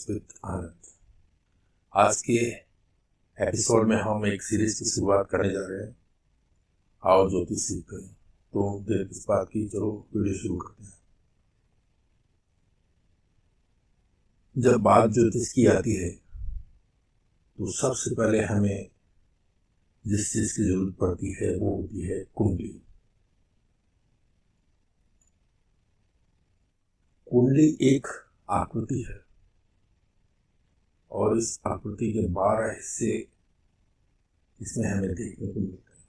With आनंद। आज के episode में हम एक सीरीज की शुरुआत करने जा रहे हैं, आओ ज्योतिष सीखते हैं। तो देर किस बात की, चलो वीडियो शुरू करते हैं। जब बात ज्योतिष की आती है तो सबसे पहले हमें जिस चीज की जरूरत पड़ती है वो होती है कुंडली। कुंडली एक आकृति है और इस आकृति के 12 हिस्से इसमें हमें देखने को मिलते हैं।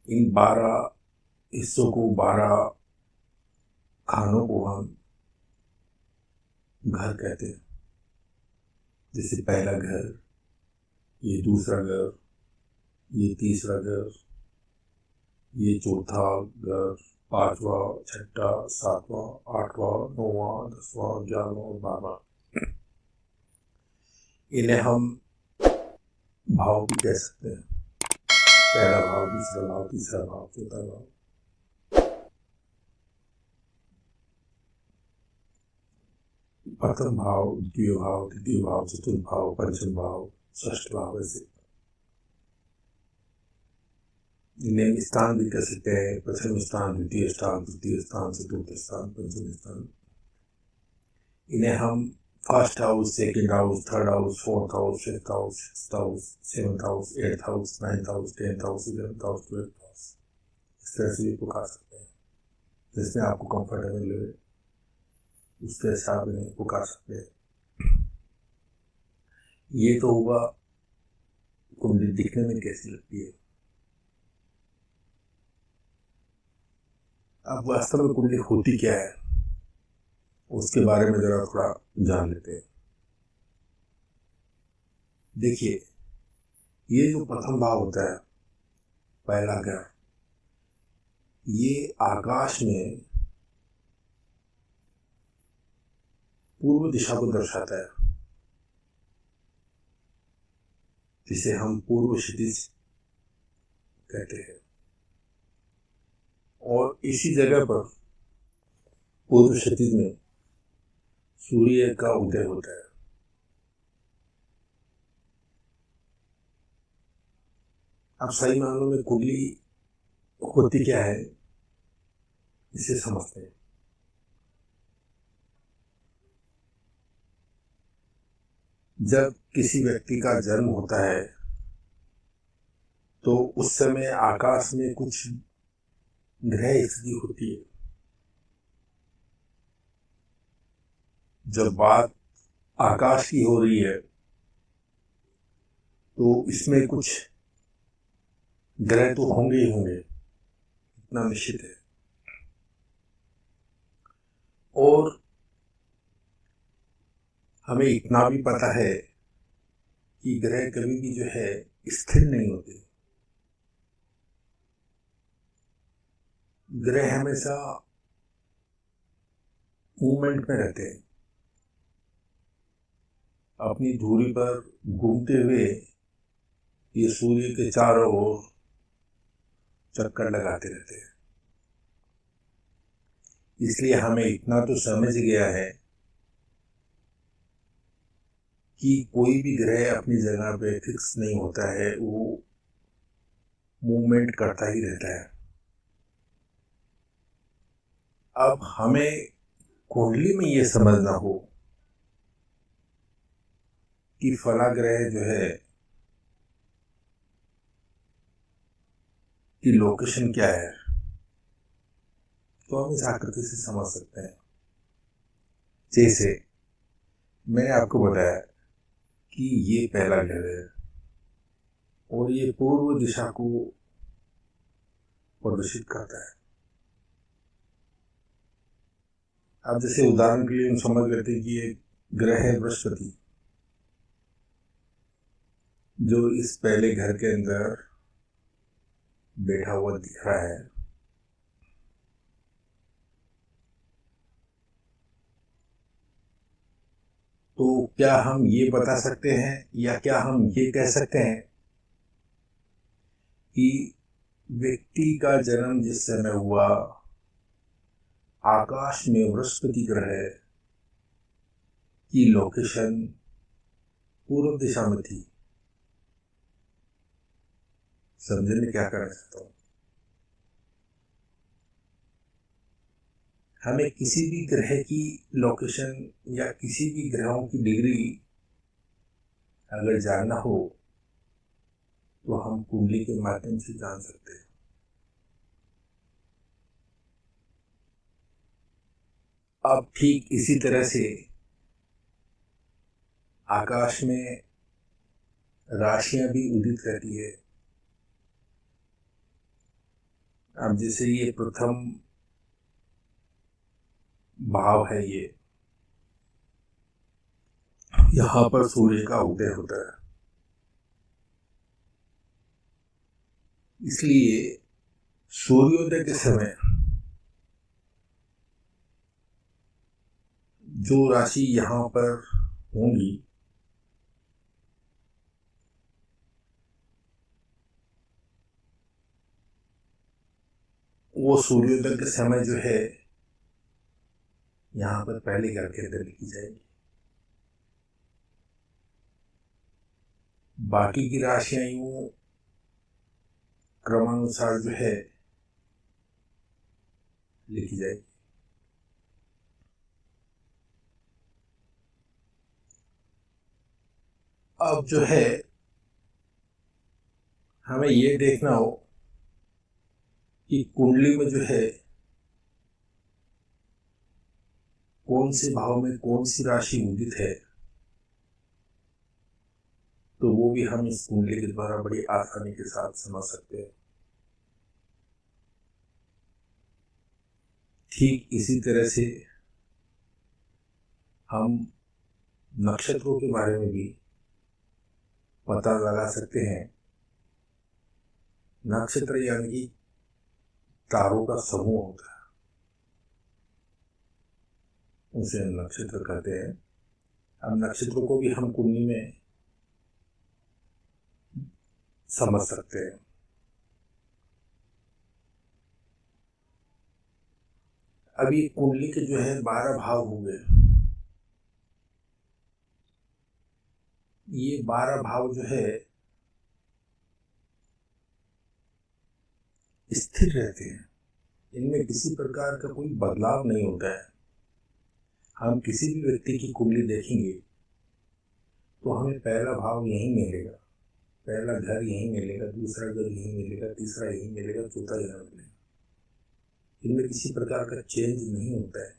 इन 12 हिस्सों को, 12 खानों को हम घर कहते हैं। जैसे पहला घर, ये दूसरा घर, ये तीसरा घर, ये चौथा घर, 5वां, 6वां, 7वां, 8वां, 9वां, 10वां, 11वां और 12वां। इन्हें हम भाव भी कह सकते हैं। पहला भाव, दूसरा भाव, तीसरा भाव, चौथा भाव। प्रथम भाव, द्वितीय भाव, तृतीय भाव, चतुर्थ भाव, पंचम भाव, षष्ठ भाव। ऐसे इन्हें स्थान भी कह सकते हैं। प्रथम स्थान, द्वितीय स्थान, तृतीय स्थान, चतुर्थ स्थान, पंचम स्थान। इन्हें हम first house, second house, third house, fourth house, fifth house, sixth house, seventh house, eighth house, ninth house, 10th house, 11th house, 12th house, इस तरह से भी पुकार सकते हैं। जिसमें आपको कंफर्टेबल लगे उसके हिसाब में पुकार सकते हैं। ये तो हुआ कुंडली दिखने में कैसी लगती है। अब वास्तव में कुंडली होती क्या है उसके बारे में जरा थोड़ा जान लेते हैं। देखिए, ये जो प्रथम भाव होता है, पहला घर, ये आकाश में पूर्व दिशा को दर्शाता है, जिसे हम पूर्व क्षितिज कहते हैं। और इसी जगह पर पूर्व क्षितिज में सूर्य का उदय होता है। अब सही मानों में कुंडली होती क्या है इसे समझते हैं। जब किसी व्यक्ति का जन्म होता है तो उस समय आकाश में कुछ ग्रह स्थिति होती है। जब बात आकाश की हो रही है तो इसमें कुछ ग्रह तो होंगे ही होंगे, इतना निश्चित है। और हमें इतना भी पता है कि ग्रह कभी भी जो है स्थिर नहीं होते। ग्रह हमेशा मूवमेंट में रहते हैं, अपनी धुरी पर घूमते हुए ये सूर्य के चारों ओर चक्कर लगाते रहते हैं। इसलिए हमें इतना तो समझ गया है कि कोई भी ग्रह अपनी जगह पे फिक्स नहीं होता है, वो मूवमेंट करता ही रहता है। अब हमें कुंडली में ये समझना हो कि फला ग्रह जो है कि लोकेशन क्या है, तो हम इस आकृति से समझ सकते हैं। जैसे मैंने आपको बताया कि ये पहला घर है और ये पूर्व दिशा को प्रदर्शित करता है। अब जैसे उदाहरण के लिए हम समझ लेते हैं कि ये ग्रह है बृहस्पति, जो इस पहले घर के अंदर बैठा हुआ दिख रहा है। तो क्या हम ये बता सकते हैं या क्या हम ये कह सकते हैं कि व्यक्ति का जन्म जिस समय हुआ, आकाश में बृहस्पति ग्रह की लोकेशन पूर्व दिशा में थी। समझे मैं क्या करना चाहता हूँ? हमें किसी भी ग्रह की लोकेशन या किसी भी ग्रहों की डिग्री अगर जानना हो तो हम कुंडली के माध्यम से जान सकते हैं। अब ठीक इसी तरह से आकाश में राशियां भी उदित रहती है। अब जैसे ये प्रथम भाव है, ये यहाँ पर सूर्य का उदय होता है, इसलिए सूर्योदय के समय जो राशि यहाँ पर होंगी वो सूर्योदय के समय जो है यहाँ पर पहले घर के अंदर लिखी जाएगी। बाकी की राशियां यूं क्रमानुसार जो है लिखी जाएगी। अब जो है हमें ये देखना हो कि कुंडली में जो है कौन से भाव में कौन सी राशि उदित है, तो वो भी हम इस कुंडली के द्वारा बड़ी आसानी के साथ समझ सकते हैं। ठीक इसी तरह से हम नक्षत्रों के बारे में भी पता लगा सकते हैं। नक्षत्र यानी कि तारों का समूह होता है, उसे हम नक्षत्र कहते हैं। अब नक्षत्रों को भी हम कुंडली में समझ सकते हैं। अभी कुंडली के जो है 12 भाव हो गए। ये 12 भाव जो है स्थिर रहते हैं, इनमें किसी प्रकार का कोई बदलाव नहीं होता है। हम किसी भी व्यक्ति की कुंडली देखेंगे तो हमें पहला भाव यही मिलेगा, पहला घर यही मिलेगा, दूसरा घर यही मिलेगा, तीसरा यही मिलेगा, चौथा यहाँ मिलेगा। इनमें किसी प्रकार का चेंज नहीं होता है।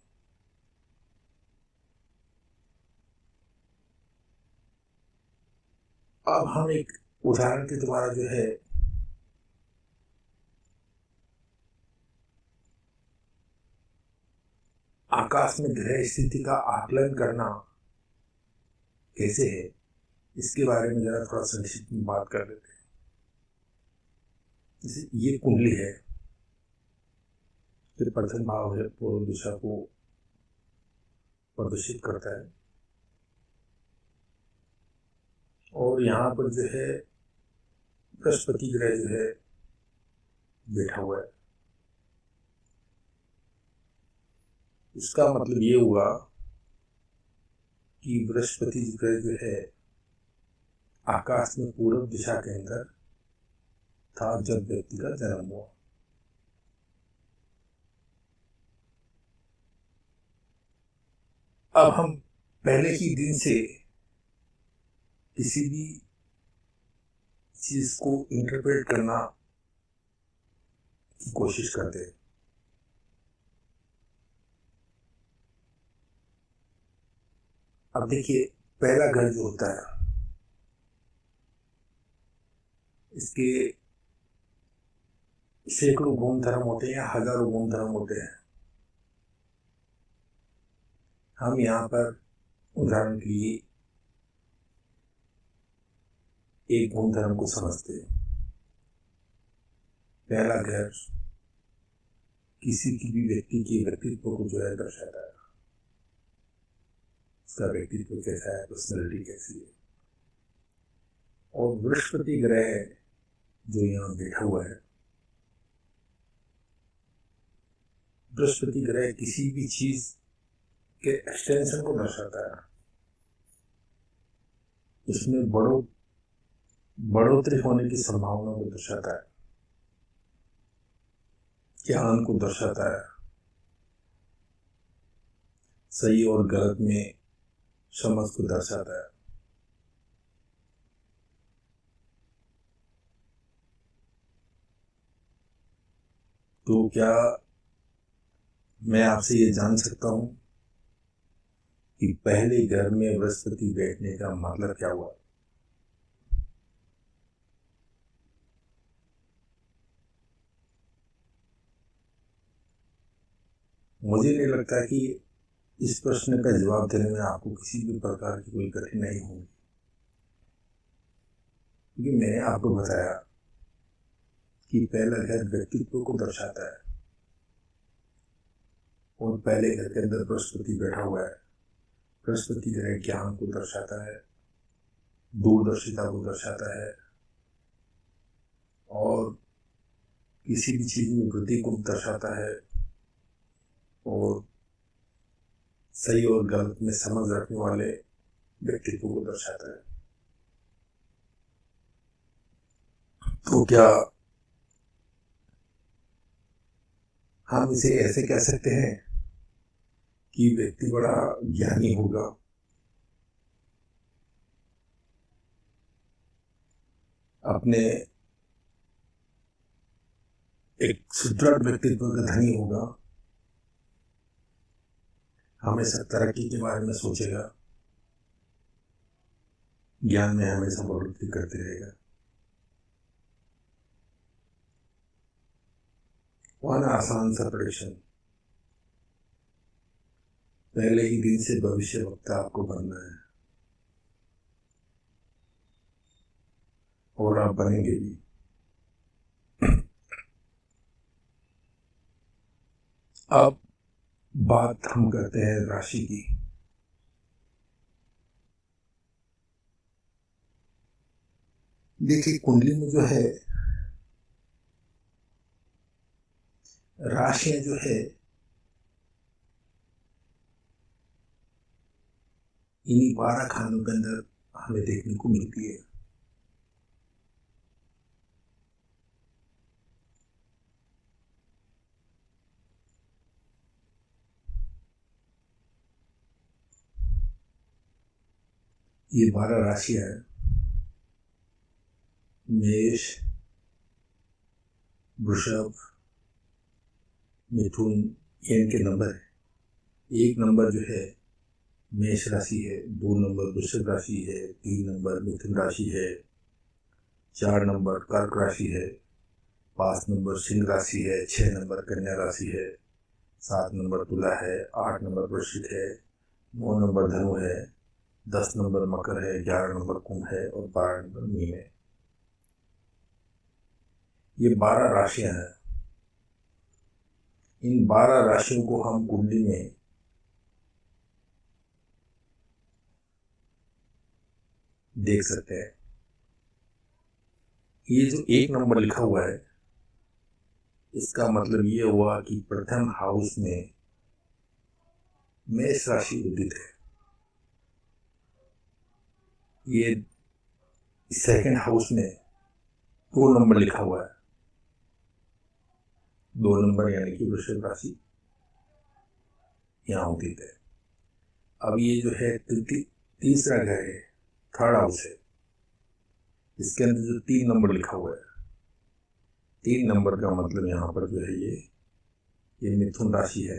अब हम एक उदाहरण के द्वारा जो है आकाश में ग्रह स्थिति का आकलन करना कैसे है, इसके बारे में जरा थोड़ा संक्षिप्त में बात कर लेते हैं। जैसे ये कुंडली है, फिर प्रथम भाव है, पूर्व दिशा को प्रदर्शित करता है, और यहाँ पर जो है बृहस्पति ग्रह जो है बैठा हुआ है। इसका मतलब ये हुआ कि बृहस्पति ग्रह जो है आकाश में पूर्व दिशा के अंदर था जब व्यक्ति का जन्म हुआ। अब हम पहले ही दिन से किसी भी चीज को इंटरप्रेट करना की कोशिश करते हैं। अब देखिए, पहला घर जो होता है इसके सैकड़ों गुण धर्म होते हैं या हजारों गुण धर्म होते हैं। हम यहाँ पर उदाहरण के लिए एक गुण धर्म को समझते हैं। पहला घर किसी की भी व्यक्ति के व्यक्तित्व को जो है दर्शाता है, उसका व्यक्तित्व कैसा है, पर्सनैलिटी कैसी है। और बृहस्पति ग्रह जो यहाँ बैठा हुआ है, बृहस्पति ग्रह किसी भी चीज के एक्सटेंशन को दर्शाता है। उसमें बढ़ोतरी होने की संभावना को दर्शाता है, ज्ञान को दर्शाता है, सही और गलत में समझ को दर्शाता है। तो क्या मैं आपसे ये जान सकता हूं कि पहले घर में बृहस्पति बैठने का मतलब क्या हुआ? मुझे नहीं लगता कि इस प्रश्न का जवाब देने में आपको किसी भी प्रकार की कोई कठिनाई होगी, क्योंकि मैंने आपको बताया कि पहला घर व्यक्तित्व को दर्शाता है और पहले घर के अंदर बृहस्पति बैठा हुआ है। बृहस्पति ग्रह ज्ञान को दर्शाता है, दूरदर्शिता को दर्शाता है और किसी भी चीज में वृद्धि को दर्शाता है और सही और गलत में समझ रखने वाले व्यक्तित्व को दर्शाता है। तो क्या हम इसे ऐसे कह सकते हैं कि व्यक्ति बड़ा ज्ञानी होगा, अपने एक सुदृढ़ व्यक्तित्व का धनी होगा, हमेशा तरक्की के बारे में सोचेगा, ज्ञान में हमेशा बढ़ोतरी करते रहेगा? वन आसान सा प्रेडिक्शन, पहले ही दिन से भविष्य वक्ता आपको बनना है और आप बनेंगे भी। अब बात हम करते हैं राशि की। देखिए, कुंडली में जो है राशियां जो है इन्हीं 12 खानों के अंदर हमें देखने को मिलती है। ये 12 राशियां है, मेष, वृषभ, मिथुन, ये इनके नंबर है। 1 नंबर जो है मेष राशि है, 2 नंबर वृषभ राशि है, 3 नंबर मिथुन राशि है, 4 नंबर कर्क राशि है, 5 नंबर सिंह राशि है, 6 नंबर कन्या राशि है, 7 नंबर तुला है, 8 नंबर वृश्चिक है, 9 नंबर धनु है, 10 नंबर मकर है, 11 नंबर कुंभ है और 12 नंबर मीन है। ये 12 राशियां हैं। इन 12 राशियों को हम कुंडली में देख सकते हैं। ये जो 1 नंबर लिखा हुआ है, इसका मतलब ये हुआ कि प्रथम हाउस में मेष राशि उदित है। ये सेकंड हाउस में 2 नंबर लिखा हुआ है, 2 नंबर यानी कि वृषभ राशि यहाँ उदित है। अब ये जो है तीसरा घर है, थर्ड हाउस है, इसके अंदर जो 3 नंबर लिखा हुआ है, 3 नंबर का मतलब यहाँ पर जो है ये मिथुन राशि है,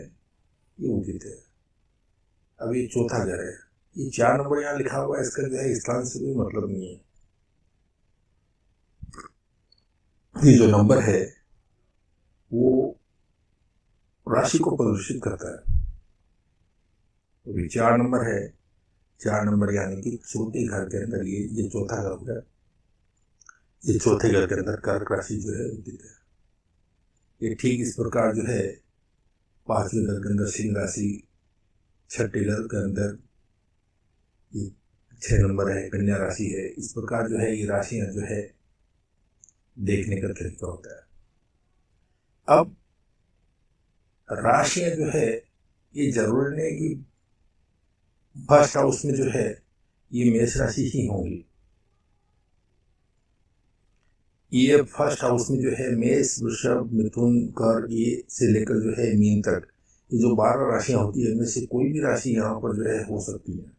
ये उदित है। अब ये चौथा घर है, ये 4 नंबर यहाँ लिखा हुआ है, इसका जो है स्थान से कोई मतलब नहीं है। ये जो नंबर है वो राशि को प्रदर्शित करता है। तो 4 नंबर है, 4 नंबर यानी कि चौथे घर के अंदर ये चौथा घर है, ये चौथे घर के अंदर कर्क राशि जो है उदित है। ये ठीक इस प्रकार जो है 5वें घर के अंदर सिंह राशि, 6ठे घर के अंदर ये 6 नंबर है, कन्या राशि है। इस प्रकार जो है ये राशियां जो है देखने का तरीका होता है। अब राशियां जो है ये जरूरी नहीं कि फर्स्ट हाउस में जो है ये मेष राशि ही होंगी। ये फर्स्ट हाउस में जो है मेष, वृषभ, मिथुन, कर्क ये से लेकर जो है मीन तक, ये जो 12 राशियां होती है, इनमें से कोई भी राशि यहाँ पर जो है हो सकती है।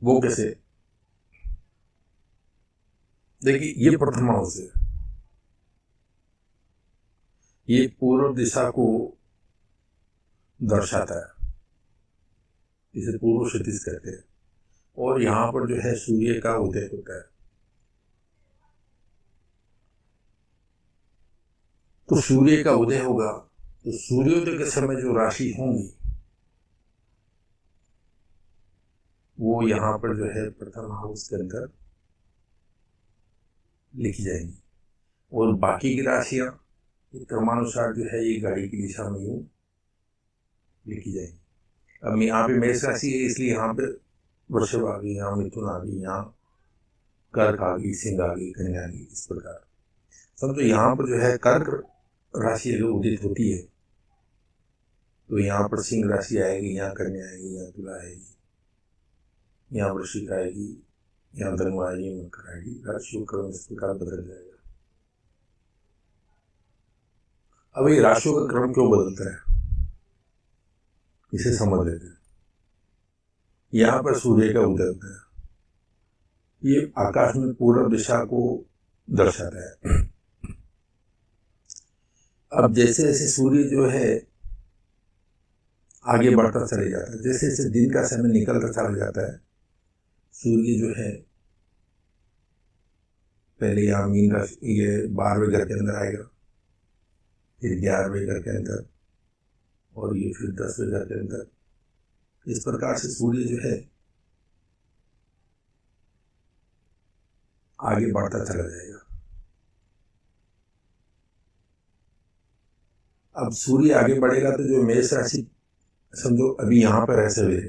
वो कैसे? देखिए, ये प्रथम हाउस है, ये पूर्व दिशा को दर्शाता है, इसे पूर्व क्षितिज कहते हैं। और यहाँ पर जो है सूर्य का उदय होता है। तो सूर्य का उदय होगा तो सूर्योदय के समय जो राशि होंगी वो यहाँ पर जो है प्रथम हाउस के अंदर लिखी जाएंगी। और बाकी की राशियां क्रमानुसार जो है ये गाड़ी की दिशा में यूं लिखी जाएंगी। अब यहाँ पे मेष राशि है, इसलिए यहाँ पे वृषभ आ गई, यहाँ मिथुन आ गई, यहाँ कर्क आ गई, सिंह आ गई, कन्या आ गई, इस प्रकार समझो। यहाँ पर जो है कर्क राशि जो उदित होती है तो यहाँ पर सिंह राशि आएगी, यहाँ कन्या आएगी, यहाँ तुला आएगी, यहाँ वृश्चिक आएगी, यहाँ धनु आएगी, मकर आएगी। राशियों का क्रम इस प्रकार बदल जाएगा। अब ये राशियों का क्रम क्यों बदलता है, इसे समझ लेते हैं। यहाँ पर सूर्य का उदय होता है, ये आकाश में पूर्व दिशा को दर्शाता है। अब जैसे जैसे सूर्य जो है आगे बढ़ता चले जाता है, जैसे जैसे दिन का समय निकलता चला जाता है, सूर्य जो है पहले यहाँ मीन राशि ये 12वें घर के अंदर आएगा, फिर 11वें घर के अंदर, और ये फिर 10वें घर के अंदर। इस प्रकार से सूर्य जो है आगे बढ़ता चला जाएगा। अब सूर्य आगे बढ़ेगा तो जो मेष राशि समझो अभी यहाँ पर ऐसे हुए,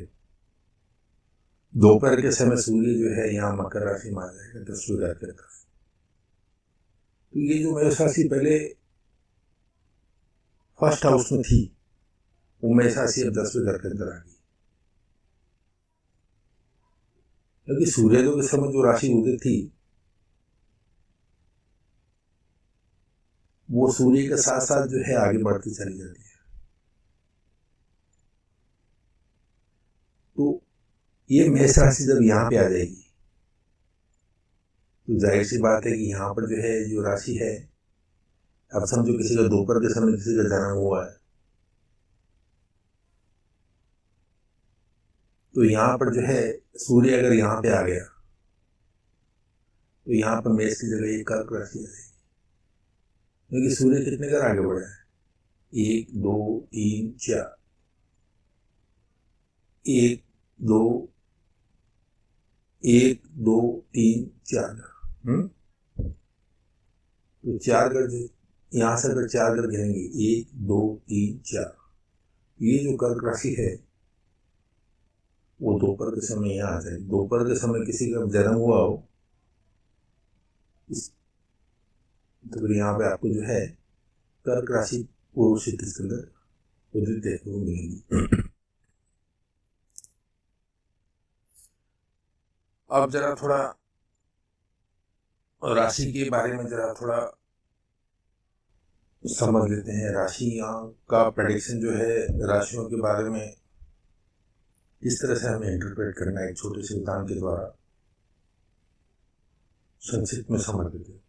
दोपहर के समय सूर्य जो है यहाँ मकर राशि में आ जाएगा 10वें घर के अंदर। तो ये जो मेष राशि पहले फर्स्ट हाउस में थी, वो मेष राशि अब 10वें घर के अंदर आ गई, क्योंकि सूर्योदय के समय जो राशि उदित थी वो सूर्य के साथ साथ जो है आगे बढ़ती चली जाती है। तो ये मेष राशि जब यहाँ पे आ जाएगी तो जाहिर सी बात है कि यहाँ पर जो है जो राशि है, अब समझो किसी का दोपहर के समय किसी का जन्म हुआ है, तो यहाँ पर जो है सूर्य अगर यहाँ पे आ गया तो यहाँ पर मेष की जगह एक कर्क राशि आ जाएगी, क्योंकि सूर्य कितने घर आगे बढ़ा है, 1 2 3 4, 1 2 1 2 3 4। तो 4 घर यहाँ से अगर 4 घर गिनेंगे 1 2 3 4, ये जो कर्क राशि है वो दोपहर के समय यहाँ आ जाएगी। दोपहर के समय किसी का जन्म हुआ हो तो फिर यहाँ पे आपको जो है कर्क राशि पूर्व क्षितिज के अंदर उदित देखने को मिलेगी। अब जरा थोड़ा राशि के बारे में जरा थोड़ा समझ लेते हैं। राशियां का प्रेडिक्शन जो है, राशियों के बारे में इस तरह से हमें इंटरप्रेट करना है, एक छोटे से उदाहरण के द्वारा संक्षिप्त में समझ लेते हैं।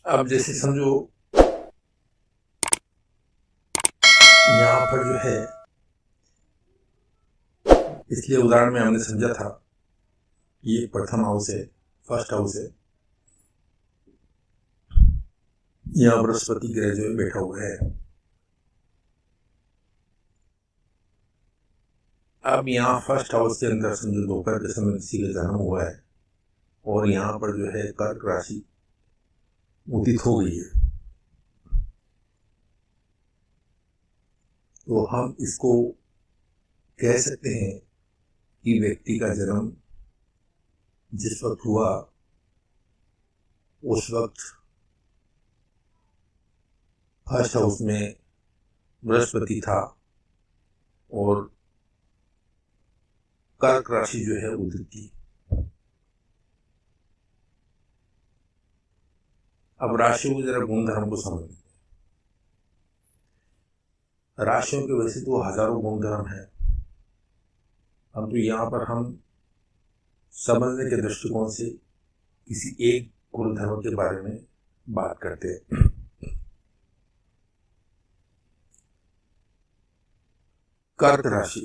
अब जैसे समझो यहाँ पर जो है, इसलिए उदाहरण में हमने समझा था ये प्रथम हाउस है, फर्स्ट हाउस है, यहाँ बृहस्पति ग्रह जो है बैठा हुआ है। अब यहाँ फर्स्ट हाउस के अंदर समझो दोपहर के समय किसी का जन्म हुआ है और यहाँ पर जो है कर्क राशि उदित हो गई है, तो हम इसको कह सकते हैं कि व्यक्ति का जन्म जिस वक्त हुआ उस वक्त फर्स्ट हाउस में बृहस्पति था और कर्क राशि जो है उदित थी। अब राशियों के जरा गुण धर्म को समझ लेते हैं। राशियों के वैसे तो हजारों गुण धर्म है, परंतु यहाँ पर हम समझने के दृष्टिकोण से किसी एक गुण धर्म के बारे में बात करते हैं। कर्क राशि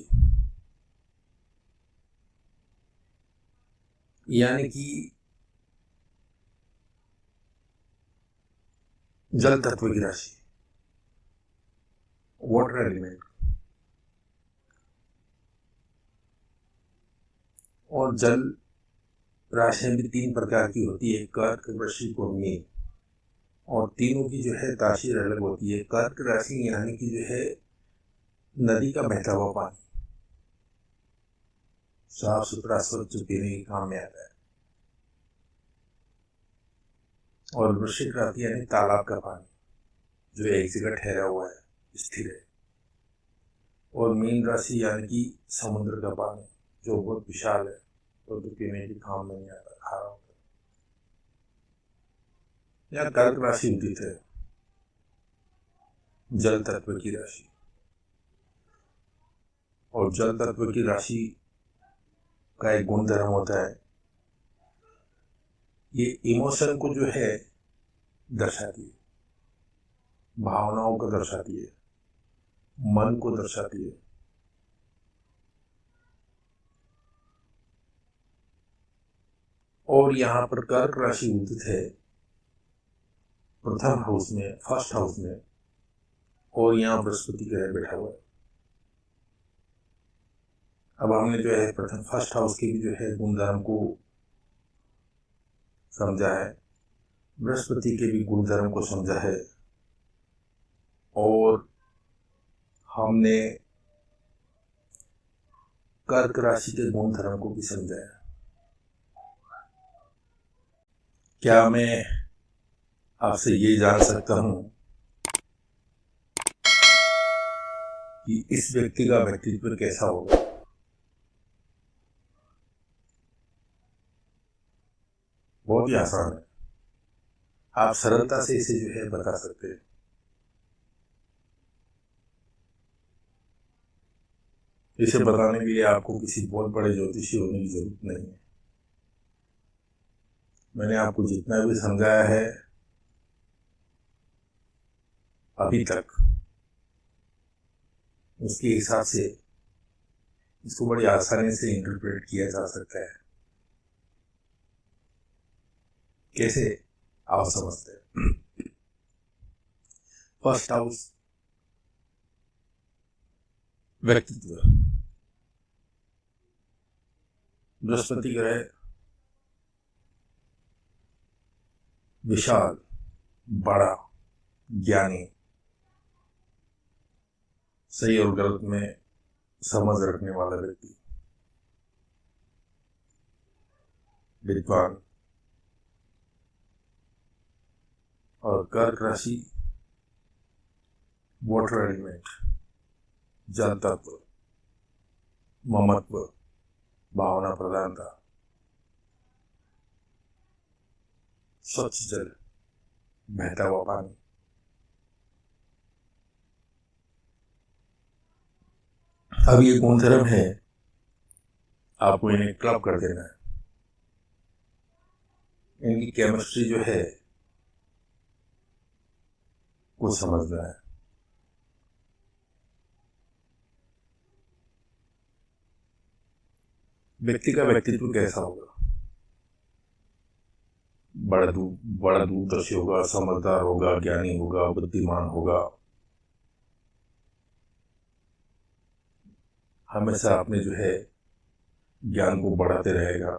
यानी कि जल तत्व की राशि, वाटर एलिमेंट। और जल राशियां भी 3 प्रकार की होती है, कर्क, वृश्चिक और मीन। और तीनों की जो है तासीर अलग होती है। कर्क राशि यानी कि जो है नदी का बहता हुआ पानी, साफ सुथरा स्वच्छ पीने के काम में आता है। और वृश्चिक राशि यानी तालाब का पानी जो एक जगह ठहरा हुआ है, स्थिर है। और मीन राशि यानी कि समुद्र का पानी जो बहुत विशाल है तो पीने के काम में नहीं आता, खारा होता है। या कर्क राशि उदित है, जल तत्व की राशि। और जल तत्व की राशि का एक गुण धर्म होता है, ये इमोशन को जो है दर्शाती है, भावनाओं को दर्शाती है, मन को दर्शाती है। और यहाँ पर कर्क राशि उदित है प्रथम हाउस में, फर्स्ट हाउस में, और यहाँ बृहस्पति ग्रह बैठा हुआ है। अब हमने जो है प्रथम फर्स्ट हाउस के भी जो है गुणधर्म को समझा है, बृहस्पति के भी गुणधर्म को समझा है, और हमने कर्क राशि के गुणधर्म को भी समझा है। क्या मैं आपसे ये जान सकता हूं कि इस व्यक्ति का व्यक्तित्व कैसा होगा? बहुत ही आसान है, आप सरलता से इसे जो है बता सकते हैं। इसे बताने के लिए आपको किसी बहुत बड़े ज्योतिषी होने की जरूरत नहीं है। मैंने आपको जितना भी समझाया है अभी तक, उसके हिसाब से इसको बड़ी आसानी से इंटरप्रेट किया जा सकता है। कैसे आप समझते हैं? फर्स्ट हाउस व्यक्तित्व, बृहस्पति ग्रह विशाल, बड़ा, ज्ञानी, सही और गलत में समझ रखने वाला व्यक्ति, विद्वान। और कर्क राशि वाटर एलिमेंट, जल तत्व, ममत्व, भावना प्रधानता, स्वच्छ जल, बहता हुआ पानी। अब ये गुणधर्म है, आपको इन्हें क्लब कर देना है। इनकी केमिस्ट्री जो है को समझना है। व्यक्ति का व्यक्तित्व कैसा होगा? बड़ा दूरदर्शी होगा, समझदार होगा, ज्ञानी होगा, बुद्धिमान होगा, हमेशा अपने जो है ज्ञान को बढ़ाते रहेगा।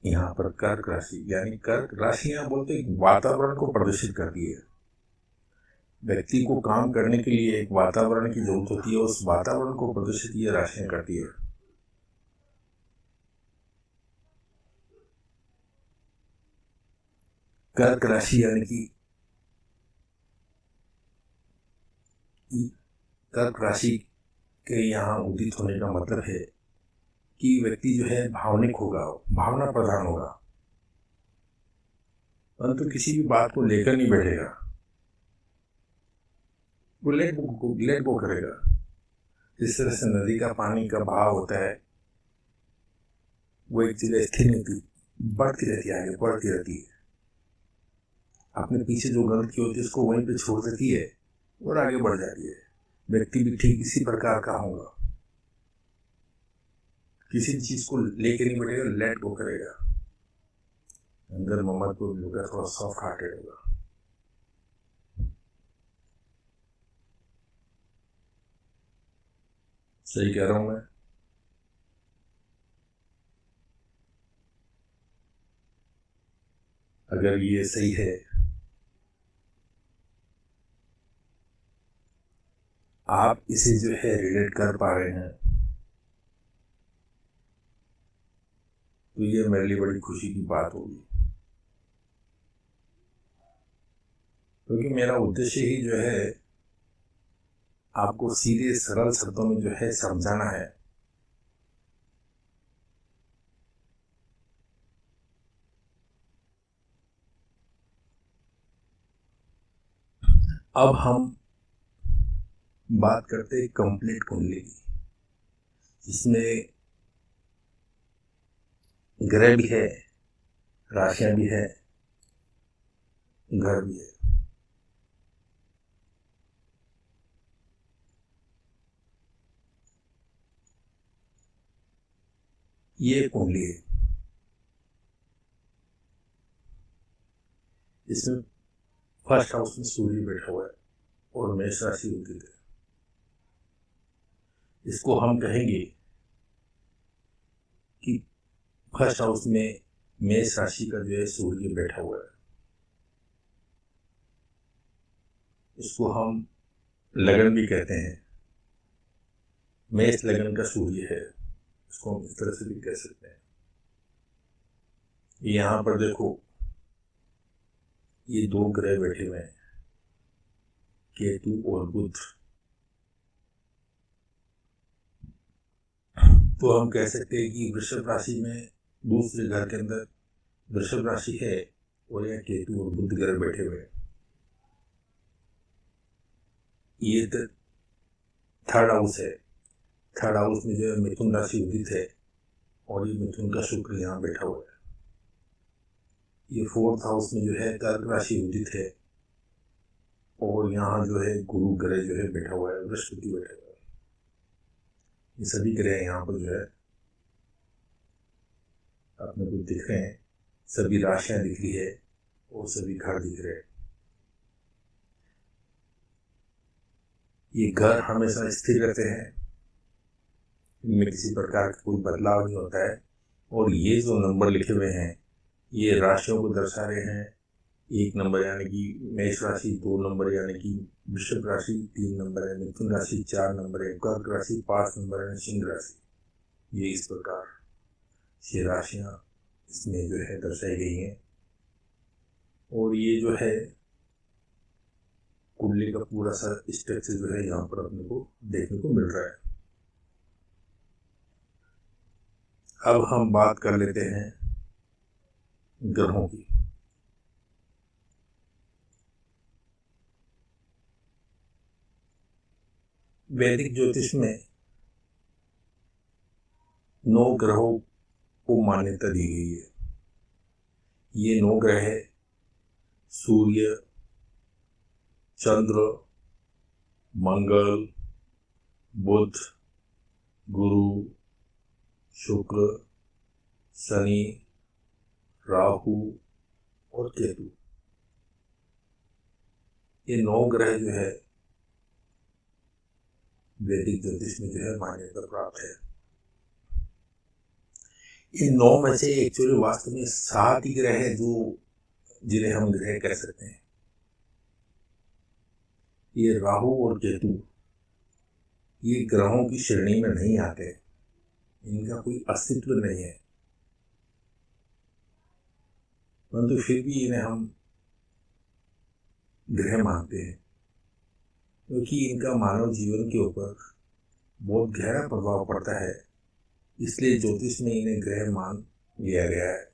यहाँ पर कर्क राशि यानी कर्क राशियां बोलते वातावरण को प्रदर्शित करती है। व्यक्ति को काम करने के लिए एक वातावरण की जरूरत होती है, उस वातावरण को प्रदर्शित ये राशियां करती है। कर्क राशि यानी कि कर्क राशि के यहाँ उदित होने का मतलब है कि व्यक्ति जो है भावनिक होगा, भावना प्रधान होगा, परंतु किसी भी बात को लेकर नहीं बैठेगा, वो लेट गो करेगा। जिस तरह से नदी का पानी का बहाव होता है, वो एक जगह स्थिर नहीं थी, बढ़ती रहती है, आगे बढ़ती रहती है। अपने पीछे जो गलती होती है उसको वहीं पे छोड़ देती है और आगे बढ़ जाती है। व्यक्ति भी ठीक इसी प्रकार का होगा, किसी चीज को लेके नहीं बैठेगा, लेट गो करेगा, अंदर ममत्व होगा, थोड़ा सॉफ्ट हार्टेड होगा। सही कह रहा हूं मैं? अगर ये सही है, आप इसे जो है रिलेट कर पा रहे हैं, तो ये मेरे लिए बड़ी खुशी की बात होगी, क्योंकि मेरा उद्देश्य ही जो है आपको सीधे सरल शब्दों में जो है समझाना है। अब हम बात करते हैं कंप्लीट कुंडली की, जिसमें ग्रह भी है, राशियां भी है, घर भी है। ये कुंडली है, इसमें फर्स्ट हाउस में सूर्य बैठा हुआ है और मेष राशि होती है। इसको हम कहेंगे कि फर्स्ट हाउस में मेष राशि का जो है सूर्य बैठा हुआ है, इसको हम लगन भी कहते हैं। मेष लगन का सूर्य है, इसको हम इस तरह से भी कह सकते हैं। यहाँ पर देखो, ये दो ग्रह बैठे हुए हैं, केतु और बुध। तो हम कह सकते हैं कि वृषभ राशि में दूसरे घर के अंदर वृषभ राशि है और यहाँ केतु और बुध ग्रह बैठे हुए हैं। ये थर्ड हाउस है, थर्ड हाउस में जो है मिथुन राशि उदित है और ये मिथुन का शुक्र यहाँ बैठा हुआ है। ये फोर्थ हाउस में जो है कर्क राशि उदित है और यहाँ जो है गुरु ग्रह जो है बैठा हुआ है, बृहस्पति बैठा हुआ है। ये सभी ग्रह यहाँ पर जो है अपने को दिख रहे हैं, सभी राशियां दिख रही है और सभी घर दिख रहे हैं। ये घर हमेशा स्थिर रहते हैं, इनमें किसी प्रकार का कोई बदलाव नहीं होता है। और ये जो नंबर लिखे हुए हैं, ये राशियों को दर्शा रहे हैं। 1 नंबर यानी कि मेष राशि, 2 नंबर यानी कि वृषभ राशि, 3 नंबर है मिथुन राशि, 4 नंबर है कर्क राशि, 5 नंबर है सिंह राशि। ये इस प्रकार ये राशियां इसमें जो है दर्शाई गई हैं। और ये जो है कुंडली का पूरा सा स्ट्रक्चर जो है यहाँ पर अपने को देखने को मिल रहा है। अब हम बात कर लेते हैं ग्रहों की। वैदिक ज्योतिष में 9 ग्रहों को मान्यता दी गई है। ये 9 ग्रह है सूर्य, चंद्र, मंगल, बुध, गुरु, शुक्र, शनि, राहु और केतु। ये 9 ग्रह जो है वैदिक ज्योतिष में जो है मान्यता प्राप्त है। इन 9 में से एक्चुअली वास्तव में 7 ही ग्रह है जो जिन्हें हम ग्रह कह सकते हैं। ये राहु और केतु ये ग्रहों की श्रेणी में नहीं आते, इनका कोई अस्तित्व नहीं है, परंतु फिर भी इन्हें हम ग्रह मानते हैं, क्योंकि इनका मानव जीवन के ऊपर बहुत गहरा प्रभाव पड़ता है। इसलिए ज्योतिष में इन्हें ग्रह मान लिया गया है।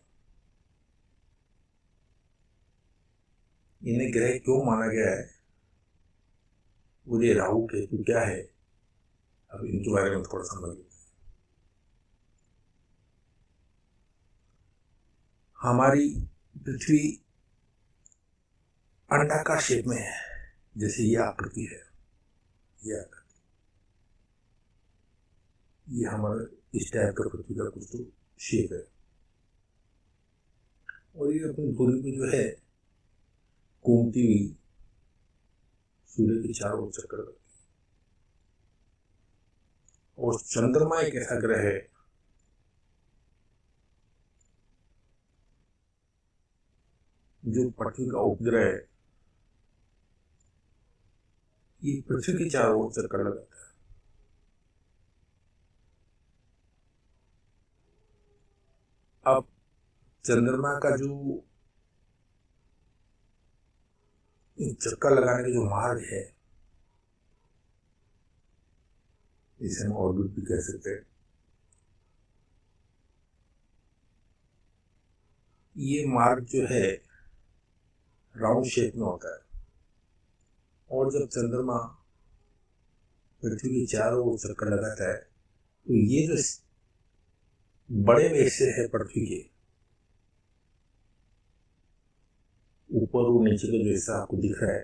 इन्हें ग्रह क्यों माना गया है, और ये राहु केतु क्या है, अब इनके बारे में थोड़ा समझ लेते हैं। हमारी पृथ्वी अंडाकार शेप में है, जैसे ये आकृति है, ये आकृति, ये हमारा इस टाइप का पृथ्वी का कुछ तो शेप है। और ये अपनी धुरी में जो है घूमती हुई सूर्य के चारों ओर चक्कर करती है। और चंद्रमा एक ऐसा ग्रह है जो पृथ्वी का उपग्रह है, ये पृथ्वी के चारों ओर चक्कर लगाता है। अब चंद्रमा का जो चक्कर लगाने का जो मार्ग है, इसे हम ऑर्बिट भी कह सकते हैं, ये मार्ग जो है राउंड शेप में होता है। और जब चंद्रमा पृथ्वी के चारों ओर चक्कर लगाता है, तो ये जो बड़े में हिस्से है पृथ्वी के ऊपर और नीचे का जो हिस्सा आपको दिख रहा है,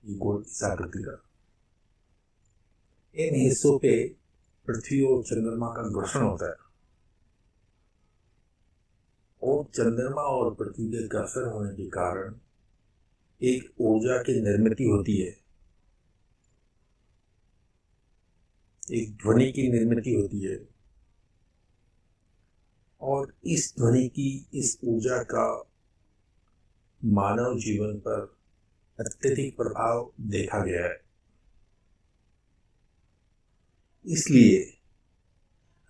ये गोल इस आकृति का, इन हिस्सों पे पृथ्वी और चंद्रमा का घर्षण होता है। और चंद्रमा और पृथ्वी के घर्षण होने के कारण एक ऊर्जा की निर्मित होती है, एक ध्वनि की निर्मित होती है। और इस ध्वनि की, इस ऊर्जा का मानव जीवन पर अत्यधिक प्रभाव देखा गया है। इसलिए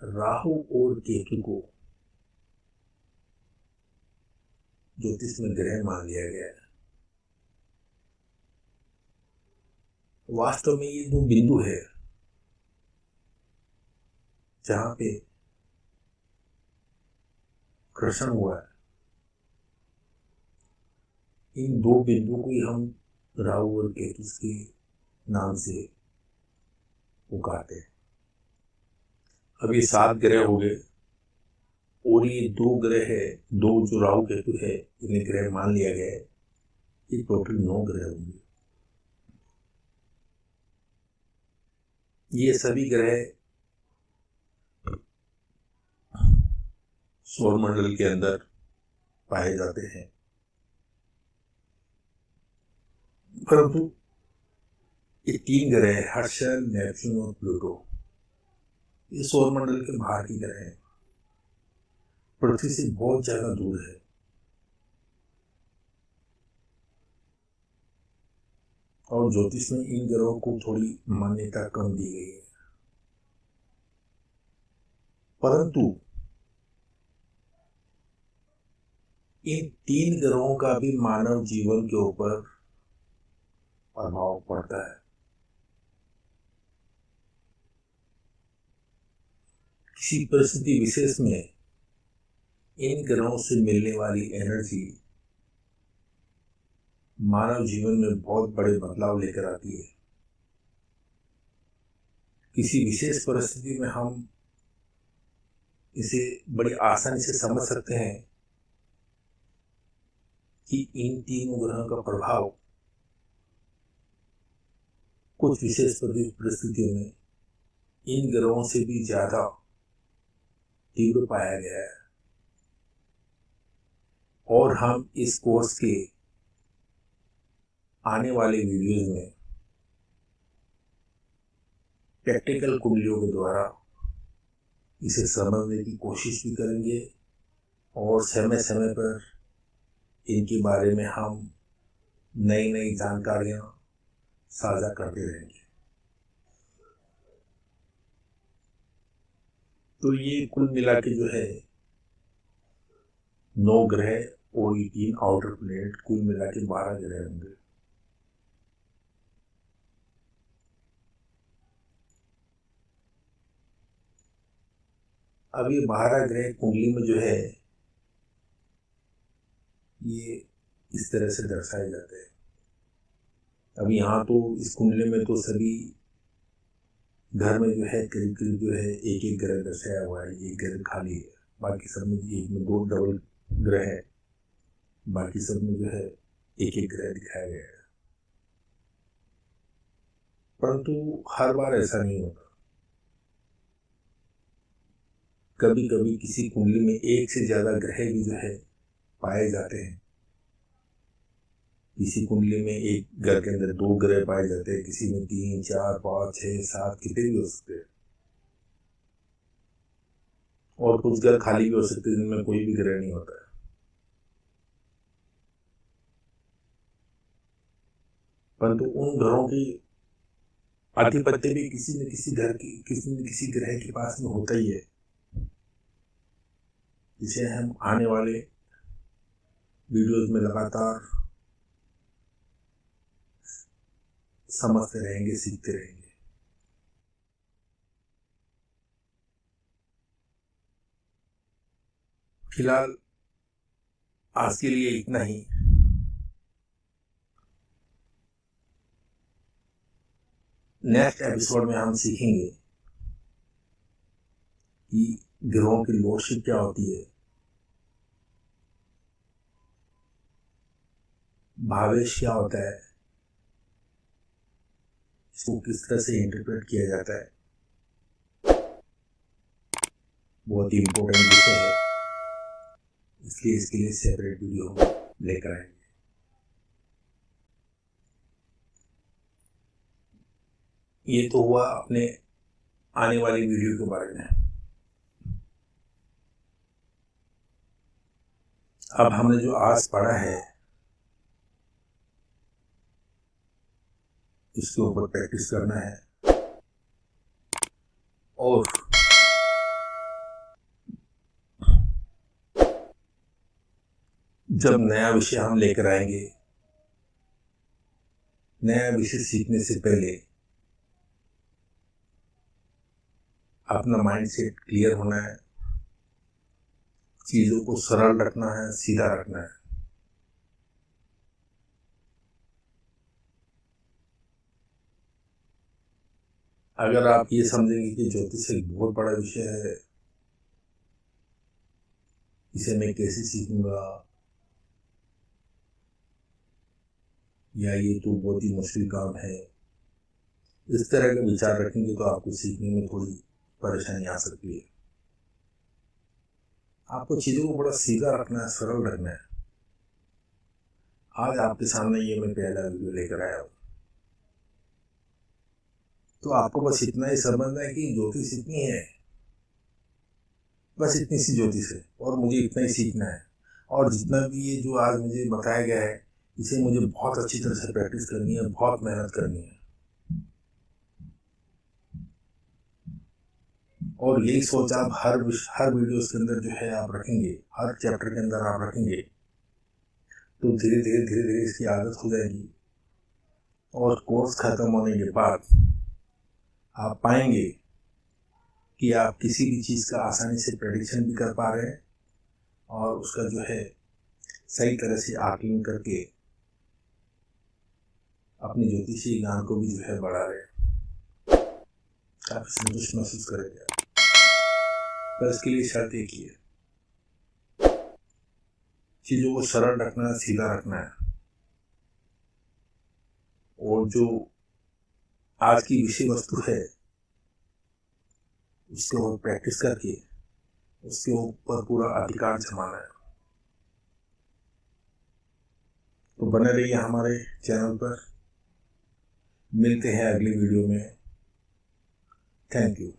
राहु और केतु को ज्योतिष में ग्रह मान लिया गया है। वास्तव में ये दो बिंदु है जहां पे घर्षण हुआ है। इन दो बिंदु को ही हम राहु और केतु के नाम से पुकारते हैं। अब ये 7 ग्रह हो गए, और ये 2 ग्रह है, 2 जो राहु केतु है, इन्हें ग्रह मान लिया गया है। ये टोटल 9 ग्रह होंगे। ये सभी ग्रह सौरमंडल के अंदर पाए जाते हैं, परंतु ये 3 ग्रह है, हर्षल, नेपच्यून और प्लूटो, ये सौरमंडल के बाहर की ग्रह हैं, पृथ्वी से बहुत ज्यादा दूर है। और ज्योतिष में इन ग्रहों को थोड़ी मान्यता कम दी गई है। परंतु इन 3 ग्रहों का भी मानव जीवन के ऊपर प्रभाव पड़ता है। किसी परिस्थिति विशेष में इन ग्रहों से मिलने वाली एनर्जी मानव जीवन में बहुत बड़े बदलाव लेकर आती है। किसी विशेष परिस्थिति में हम इसे बड़ी आसानी से समझ सकते हैं कि इन 3 ग्रहों का प्रभाव कुछ विशेष परिस्थितियों में इन ग्रहों से भी ज्यादा तीव्र पाया गया है। और हम इस कोर्स के आने वाले वीडियोज में प्रैक्टिकल कुंडलियों के द्वारा इसे समझने की कोशिश भी करेंगे, और समय समय पर इनके बारे में हम नई नई जानकारियां साझा करते रहेंगे। तो ये कुल मिला के जो है 9 ग्रह और ये 3 आउटर प्लैनेट, कुल मिला के 12 ग्रह होंगे। अब ये 12 ग्रह कुंडली में जो है ये इस तरह से दर्शाए जाते हैं। अब यहाँ तो इस कुंडली में तो सभी घर में जो है करीब करीब जो है एक एक ग्रह दर्शाया हुआ है, एक ग्रह खाली है, बाकी सब में एक में 2 डबल ग्रह है, बाकी सब में जो है एक एक ग्रह दिखाया गया है। परंतु हर बार ऐसा नहीं होता। कभी कभी किसी कुंडली में एक से ज्यादा ग्रह भी जो है पाए जाते हैं। किसी कुंडली में एक घर के अंदर 2 ग्रह पाए जाते हैं, किसी में 3, 4, 5, 6, 7 कितने भी हो सकते हैं, और कुछ घर खाली भी हो सकते हैं जिनमें कोई भी ग्रह नहीं होता है। परंतु उन घरों की आधिपत्य भी किसी न किसी घर की किसी न किसी ग्रह के पास में होता ही है, जिसे हम आने वाले वीडियोस में लगातार समझते रहेंगे, सीखते रहेंगे। फिलहाल आज के लिए इतना ही। नेक्स्ट एपिसोड में हम सीखेंगे कि ग्रहों की लॉर्डशिप क्या होती है, भावेश क्या होता है, इसको किस तरह से इंटरप्रेट किया जाता है। बहुत ही इम्पोर्टेंट विषय है, इसलिए इसके लिए सेपरेट वीडियो हम लेकर आएंगे। ये तो हुआ अपने आने वाली वीडियो के बारे में। अब हमने जो आज पढ़ा है इसके ऊपर प्रैक्टिस करना है, और जब नया विषय हम लेकर आएंगे, नया विषय सीखने से पहले अपना माइंडसेट क्लियर होना है, चीजों को सरल रखना है, सीधा रखना है। अगर आप ये समझेंगे कि ज्योतिष एक बहुत बड़ा विषय है, इसे मैं कैसे सीखूंगा, या ये तो बहुत ही मुश्किल काम है, इस तरह का विचार रखेंगे तो आपको सीखने में थोड़ी परेशानी आ सकती है। आपको चीजों को बड़ा सीधा रखना है, सरल रखना है। आज आपके सामने ये मैं पहला वीडियो लेकर आया हूँ, तो आपको बस इतना ही समझना है कि ज्योतिष इतनी है, बस इतनी सी ज्योतिष है, और मुझे इतना ही सीखना है। और जितना भी ये जो आज मुझे बताया गया है, इसे मुझे बहुत अच्छी तरह से प्रैक्टिस करनी है, बहुत मेहनत करनी है। और यही सोच आप हर वीडियो के अंदर जो है आप रखेंगे, हर चैप्टर के अंदर आप रखेंगे, तो धीरे धीरे इसकी आदत हो जाएगी। और कोर्स खत्म होने के बाद आप पाएंगे कि आप किसी भी चीज़ का आसानी से प्रेडिक्शन भी कर पा रहे हैं, और उसका जो है सही तरह से आकलन करके अपने ज्योतिषी ज्ञान को भी जो है बढ़ा रहे हैं। काफी संतुष्ट महसूस करेंगे। पर इसके लिए शर्त एक ही है, चीजों को सरल रखना है, सीधा रखना है, और जो आज की विषय वस्तु है उसके ऊपर प्रैक्टिस करके उसके ऊपर पूरा अधिकार जमाना है। तो बने रहिए हमारे चैनल पर। मिलते हैं अगली वीडियो में। Thank you.